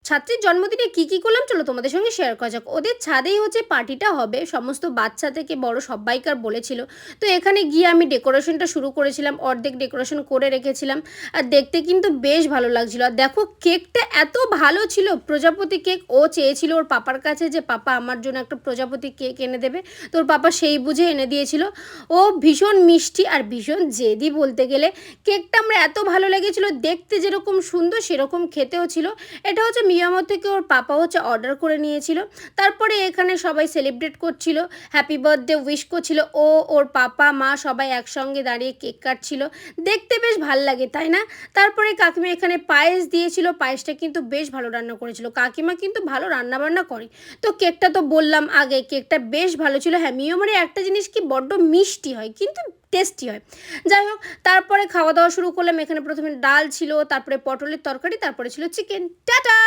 ছাত্রীর জন্মদিনে কী করলাম চলো তোমাদের সঙ্গে শেয়ার করা যাক। ওদের ছাদেই হচ্ছে পার্টিটা হবে, সমস্ত বাচ্চা থেকে বড় সব্বাইকার বলেছিল। তো এখানে গিয়ে আমি ডেকোরেশনটা শুরু করেছিলাম, অর্ধেক ডেকোরেশন করে রেখেছিলাম। আর দেখতে কিন্তু বেশ ভালো লাগছিলো। আর দেখো কেকটা এত ভালো ছিল, প্রজাপতি কেক। ও চেয়েছিল ওর পাপার কাছে যে পাপা আমার জন্য একটা প্রজাপতি কেক এনে দেবে, তো ওর পাপা সেই বুঝে এনে দিয়েছিল। ও ভীষণ মিষ্টি আর ভীষণ জেদি বলতে গেলে। কেকটা আমার এত ভালো লেগেছিলো, দেখতে যেরকম সুন্দর সেরকম খেতেও ছিল। এটা হচ্ছে মিয়ামর থেকে ওর পাপা হচ্ছে অর্ডার করে নিয়েছিল। তারপরে এখানে সবাই সেলিব্রেট করছিল, হ্যাপি বার্থডে উইশ করছিল। ও ওর পাপা মা সবাই একসঙ্গে দাঁড়িয়ে কেক কাটছিল, দেখতে বেশ ভাল লাগে তাই না? তারপরে কাকিমা এখানে পায়েস দিয়েছিল, পায়েসটা কিন্তু বেশ ভালো রান্না করেছিল। কাকিমা কিন্তু ভালো রান্নাবান্না করে। তো কেকটা তো বললাম আগে, কেকটা বেশ ভালো ছিল। হ্যাঁ, মিয়ামরে একটা জিনিস কি বড্ড মিষ্টি হয় কিন্তু টেস্টি হয়। যাই হোক, তারপরে খাওয়া দাওয়া শুরু করলাম। এখানে প্রথমে ডাল ছিল, তারপরে পটলের তরকারি, তারপরে ছিল চিকেন। টাটা।